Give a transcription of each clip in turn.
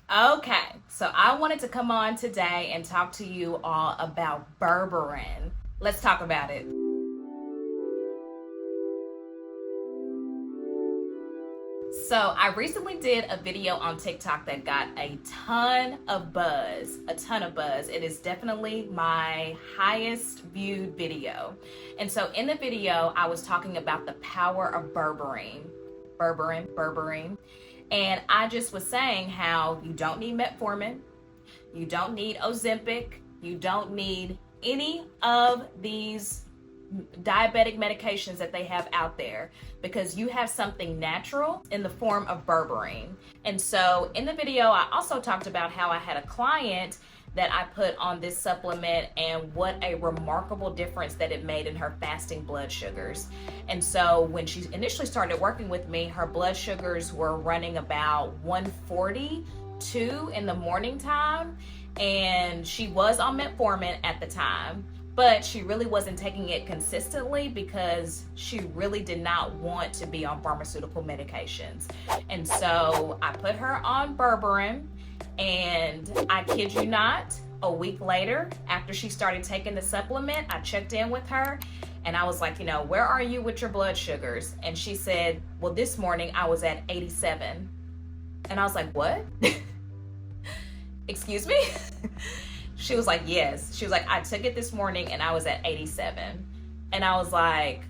Okay, so I wanted to come on today and talk to you all about berberine. Let's talk about it. So I recently did a video on TikTok that got a ton of buzz. It is definitely my highest viewed video. And so in the video, I was talking about the power of berberine. Berberine. And I just was saying how you don't need metformin, you don't need Ozempic, you don't need any of these diabetic medications that they have out there, because you have something natural in the form of berberine. And so in the video, I also talked about how I had a client that I put on this supplement and what a remarkable difference that it made in her fasting blood sugars. And so when she initially started working with me, her blood sugars were running about 142 in the morning time, and she was on metformin at the time, but she really wasn't taking it consistently because she really did not want to be on pharmaceutical medications. And so I put her on berberine, and I kid you not, a week later, after she started taking the supplement, I checked in with her and I was like, where are you with your blood sugars? And she said, well, this morning I was at 87. And I was like, what? Excuse me? She was like, yes. She was like, I took it this morning and I was at 87. And I was like,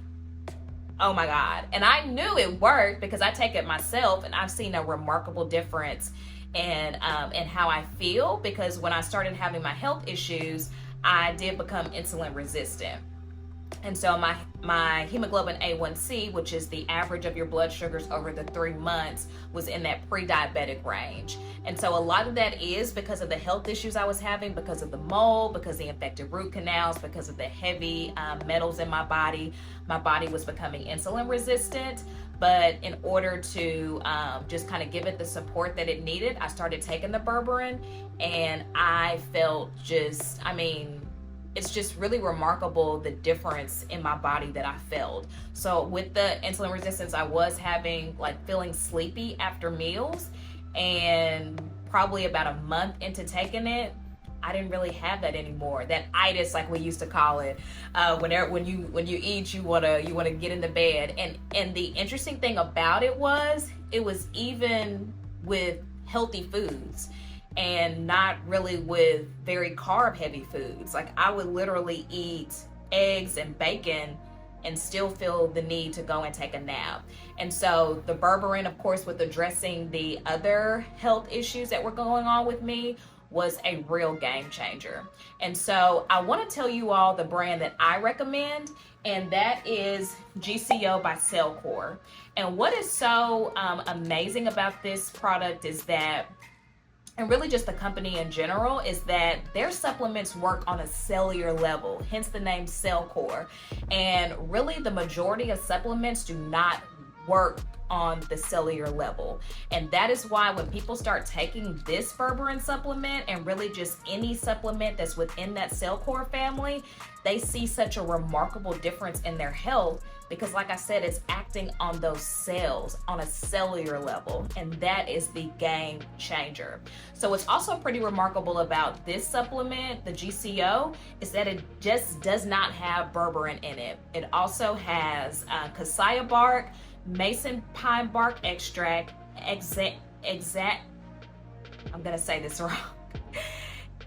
oh my God. And I knew it worked because I take it myself and I've seen a remarkable difference in how I feel, because when I started having my health issues, I did become insulin resistant. And so my hemoglobin A1C, which is the average of your blood sugars over the 3 months, was in that pre-diabetic range. And so a lot of that is because of the health issues I was having, because of the mold, because of the infected root canals, because of the heavy metals in my body. My body was becoming insulin resistant. But in order to just kind of give it the support that it needed, I started taking the berberine, and I felt it's just really remarkable the difference in my body that I felt. So with the insulin resistance, I was feeling sleepy after meals, and probably about a month into taking it, I didn't really have that anymore. That itis, like we used to call it, when you eat, you wanna get in the bed. And the interesting thing about it was even with healthy foods, and not really with very carb heavy foods. Like I would literally eat eggs and bacon and still feel the need to go and take a nap. And so the berberine, of course, with addressing the other health issues that were going on with me, was a real game changer. And so I want to tell you all the brand that I recommend, and that is GCO by CellCore. And what is so amazing about this product is that, and really just the company in general, is that their supplements work on a cellular level, hence the name CellCore. And really the majority of supplements do not work on the cellular level. And that is why when people start taking this berberine supplement, and really just any supplement that's within that CellCore family, they see such a remarkable difference in their health, because like I said, it's acting on those cells on a cellular level, and that is the game changer. So what's also pretty remarkable about this supplement, the GCO, is that it just does not have berberine in it. It also has cassia bark, mason pine bark extract, I'm gonna say this wrong,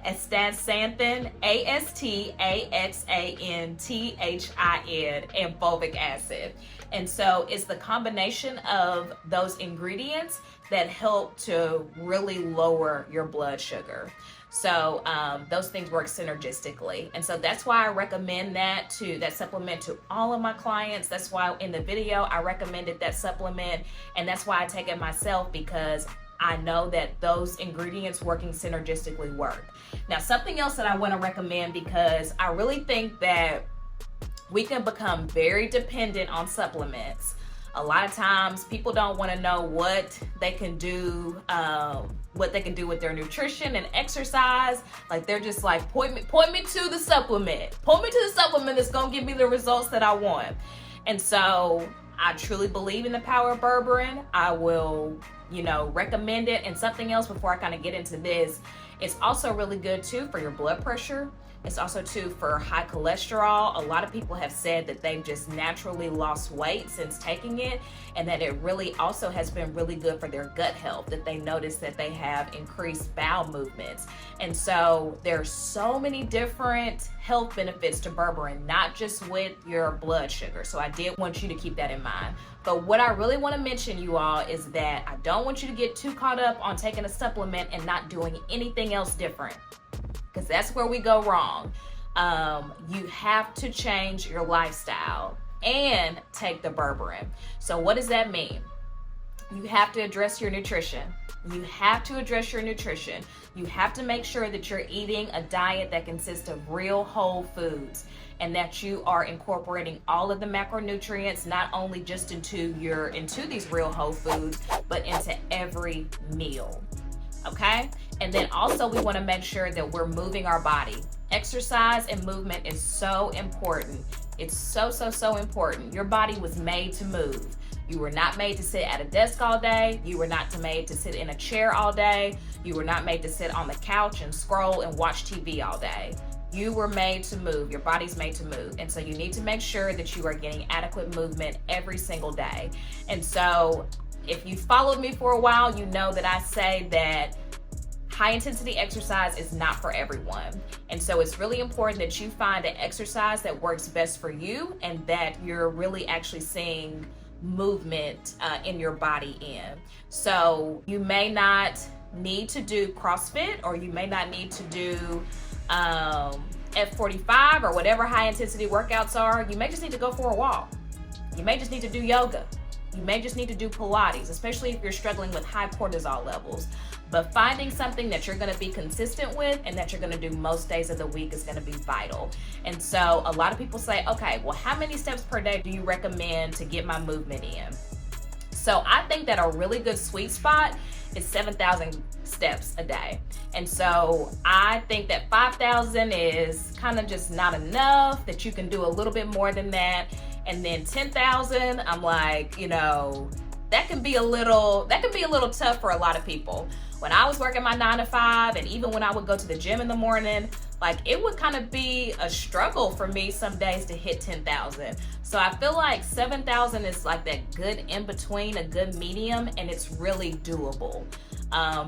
astaxanthin, astaxanthin, and fulvic acid. And so it's the combination of those ingredients that help to really lower your blood sugar. So those things work synergistically. And so that's why I recommend that supplement to all of my clients. That's why in the video I recommended that supplement, and that's why I take it myself, because I know that those ingredients working synergistically work. Now, something else that I want to recommend, because I really think that we can become very dependent on supplements. A lot of times people don't want to know what they can do with their nutrition and exercise. Like they're just like, point me to the supplement. Point me to the supplement that's gonna give me the results that I want. And so I truly believe in the power of berberine. I will recommend it. And something else before I kind of get into this, it's also really good too for your blood pressure. It's also too for high cholesterol. A lot of people have said that they've just naturally lost weight since taking it, and that it really also has been really good for their gut health, that they notice that they have increased bowel movements. And so there's so many different health benefits to berberine, not just with your blood sugar. So I did want you to keep that in mind. But what I really want to mention, you all, is that I don't want you to get too caught up on taking a supplement and not doing anything else different, because that's where we go wrong. You have to change your lifestyle and take the berberine. So what does that mean? You have to address your nutrition. You have to address your nutrition. You have to make sure that you're eating a diet that consists of real whole foods, and that you are incorporating all of the macronutrients, not only just into these real whole foods, but into every meal. Okay? And then also we want to make sure that we're moving our body. Exercise and movement is so important. It's so important. Your body was made to move. You were not made to sit at a desk all day. You were not made to sit in a chair all day. You were not made to sit on the couch and scroll and watch TV all day. You were made to move. Your body's made to move. And so you need to make sure that you are getting adequate movement every single day. And so if you followed me for a while, you know that I say that high intensity exercise is not for everyone. And so it's really important that you find an exercise that works best for you, and that you're really actually seeing movement in your body in. So you may not need to do CrossFit, or you may not need to do F45 or whatever high intensity workouts are. You may just need to go for a walk. You may just need to do yoga. You may just need to do Pilates, especially if you're struggling with high cortisol levels. But finding something that you're going to be consistent with and that you're going to do most days of the week is going to be vital. And so a lot of people say, okay, well, how many steps per day do you recommend to get my movement in? So I think that a really good sweet spot is 7,000 steps a day. And so I think that 5,000 is kind of just not enough, that you can do a little bit more than that. And then 10,000, I'm like, that can be a little tough for a lot of people. When I was working my 9 to 5, and even when I would go to the gym in the morning, like, it would kind of be a struggle for me some days to hit 10,000. So I feel like 7,000 is like that good in between, a good medium, and it's really doable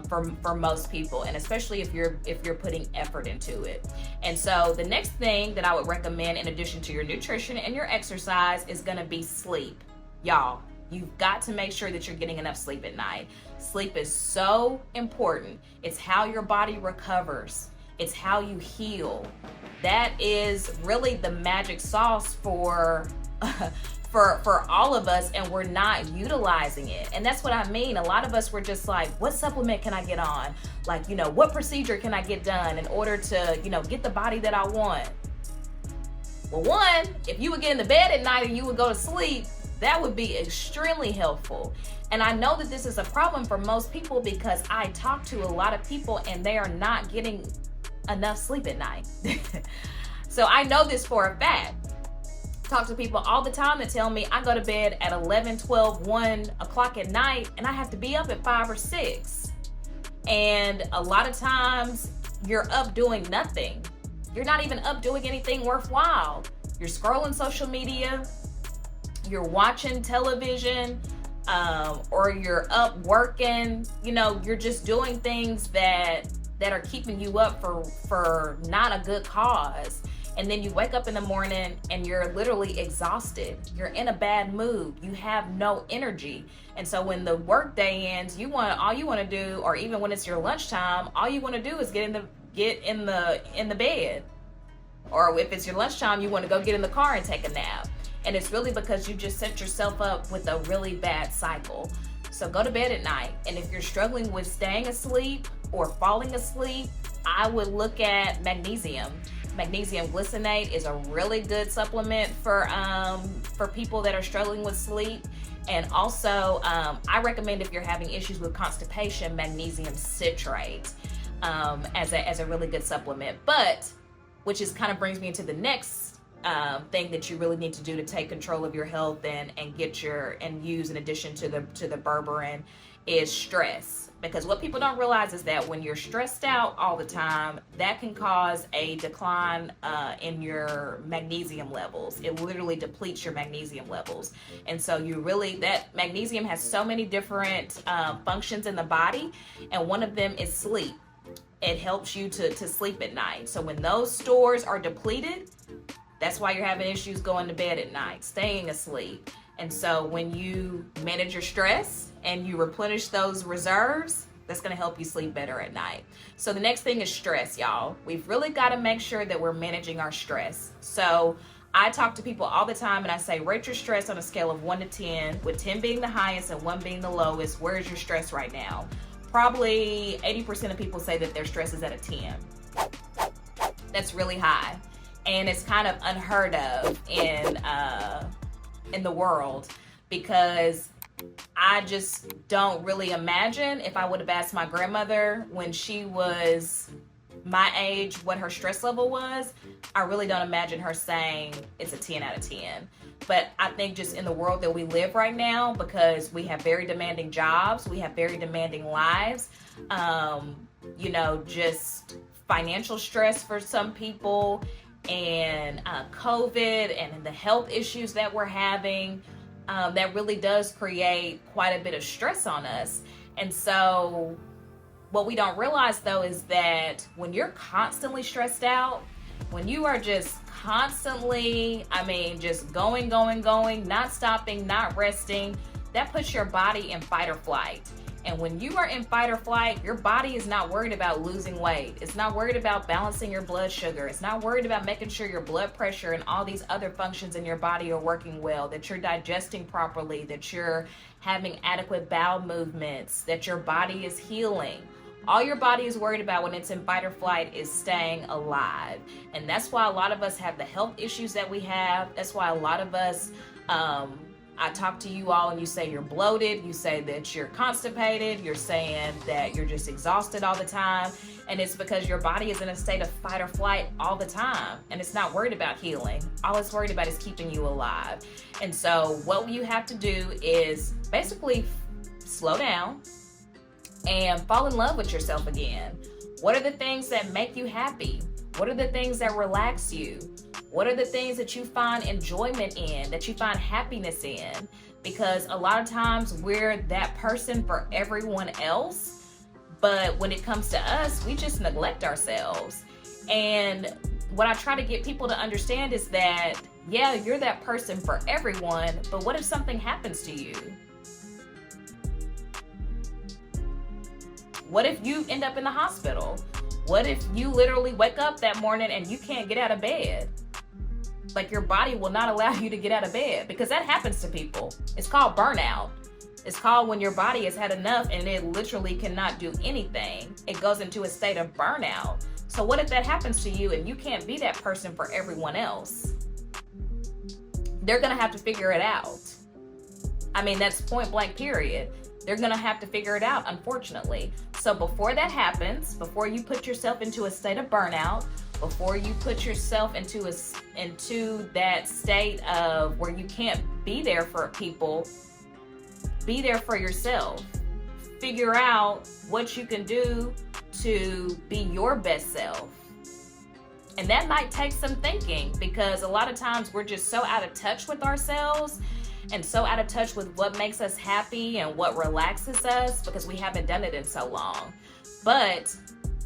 for most people, and especially if you're putting effort into it. And so the next thing that I would recommend, in addition to your nutrition and your exercise, is going to be sleep. Y'all, you've got to make sure that you're getting enough sleep at night. Sleep is so important. It's how your body recovers. It's how you heal. That is really the magic sauce for all of us, and we're not utilizing it. And that's what I mean. A lot of us were just like, what supplement can I get on? Like, what procedure can I get done in order to, get the body that I want? Well, one, if you would get in the bed at night and you would go to sleep, that would be extremely helpful. And I know that this is a problem for most people, because I talk to a lot of people and they are not getting enough sleep at night. So I know this for a fact. Talk to people all the time that tell me I go to bed at 11, 12, 1 o'clock at night, and I have to be up at 5 or 6. And a lot of times you're up doing nothing. You're not even up doing anything worthwhile. You're scrolling social media, you're watching television, or you're up working. You're just doing things that are keeping you up for not a good cause. And then you wake up in the morning and you're literally exhausted. You're in a bad mood. You have no energy. And so when the work day ends, all you want to do, or even when it's your lunchtime, all you want to do is get in the bed. Or if it's your lunchtime, you want to go get in the car and take a nap. And it's really because you just set yourself up with a really bad cycle. So go to bed at night. And if you're struggling with staying asleep or falling asleep, I would look at magnesium. Magnesium glycinate is a really good supplement for people that are struggling with sleep. And also, I recommend, if you're having issues with constipation, magnesium citrate as a really good supplement. But, which is kind of brings me into the next thing that you really need to do to take control of your health and use in addition to the berberine, is stress. Because what people don't realize is that when you're stressed out all the time, that can cause a decline in your magnesium levels. It literally depletes your magnesium levels. And so that magnesium has so many different functions in the body, and one of them is sleep. It helps you to sleep at night. So when those stores are depleted, that's why you're having issues going to bed at night, staying asleep. And so when you manage your stress and you replenish those reserves, that's going to help you sleep better at night. So the next thing is stress, y'all. We've really got to make sure that we're managing our stress. So I talk to people all the time and I say, rate your stress on a scale of 1 to 10, with 10 being the highest and 1 being the lowest. Where is your stress right now? Probably 80% of people say that their stress is at a 10. That's really high. And it's kind of unheard of in the world, because I just don't really imagine, if I would have asked my grandmother when she was my age what her stress level was, I really don't imagine her saying it's a 10 out of 10. But I think just in the world that we live right now, because we have very demanding jobs, we have very demanding lives, just financial stress for some people, and COVID and the health issues that we're having, that really does create quite a bit of stress on us. And so what we don't realize, though, is that when you're constantly stressed out, when you are just constantly, just going, not stopping, not resting, that puts your body in fight or flight. And when you are in fight or flight, your body is not worried about losing weight. It's not worried about balancing your blood sugar. It's not worried about making sure your blood pressure and all these other functions in your body are working well, that you're digesting properly, that you're having adequate bowel movements, that your body is healing. All your body is worried about when it's in fight or flight is staying alive. And that's why a lot of us have the health issues that we have. That's why a lot of us, I talk to you all and you say you're bloated, you say that you're constipated, you're saying that you're just exhausted all the time. And it's because your body is in a state of fight or flight all the time. And it's not worried about healing. All it's worried about is keeping you alive. And so what you have to do is basically slow down and fall in love with yourself again. What are the things that make you happy? What are the things that relax you? What are the things that you find enjoyment in, that you find happiness in? Because a lot of times we're that person for everyone else, but when it comes to us, we just neglect ourselves. And what I try to get people to understand is that, yeah, you're that person for everyone, but what if something happens to you? What if you end up in the hospital? What if you literally wake up that morning and you can't get out of bed? Like, your body will not allow you to get out of bed, because that happens to people. It's called burnout. It's called when your body has had enough and it literally cannot do anything. It goes into a state of burnout. So what if that happens to you and you can't be that person for everyone else? They're gonna have to figure it out. That's point blank period. They're gonna have to figure it out, unfortunately. So before that happens, before you put yourself into a state of burnout, before you put yourself into that state of where you can't be there for people, be there for yourself. Figure out what you can do to be your best self. And that might take some thinking, because a lot of times we're just so out of touch with ourselves and so out of touch with what makes us happy and what relaxes us, because we haven't done it in so long. But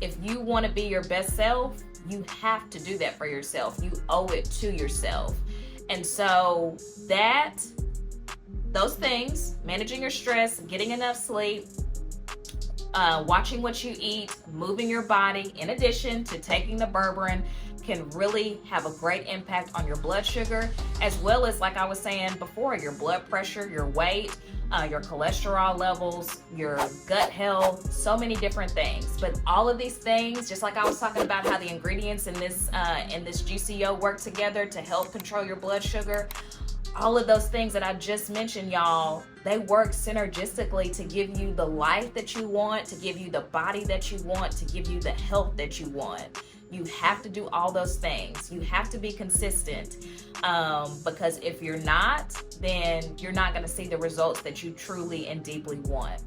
if you want to be your best self, you have to do that for yourself. You owe it to yourself. And so those things, managing your stress, getting enough sleep, watching what you eat, moving your body, in addition to taking the berberine, can really have a great impact on your blood sugar, as well as, like I was saying before, your blood pressure, your weight, your cholesterol levels, your gut health, so many different things. But all of these things, just like I was talking about how the ingredients in this GCO work together to help control your blood sugar, all of those things that I just mentioned, y'all, they work synergistically to give you the life that you want, to give you the body that you want, to give you the health that you want. You have to do all those things. You have to be consistent, because if you're not, then you're not going to see the results that you truly and deeply want.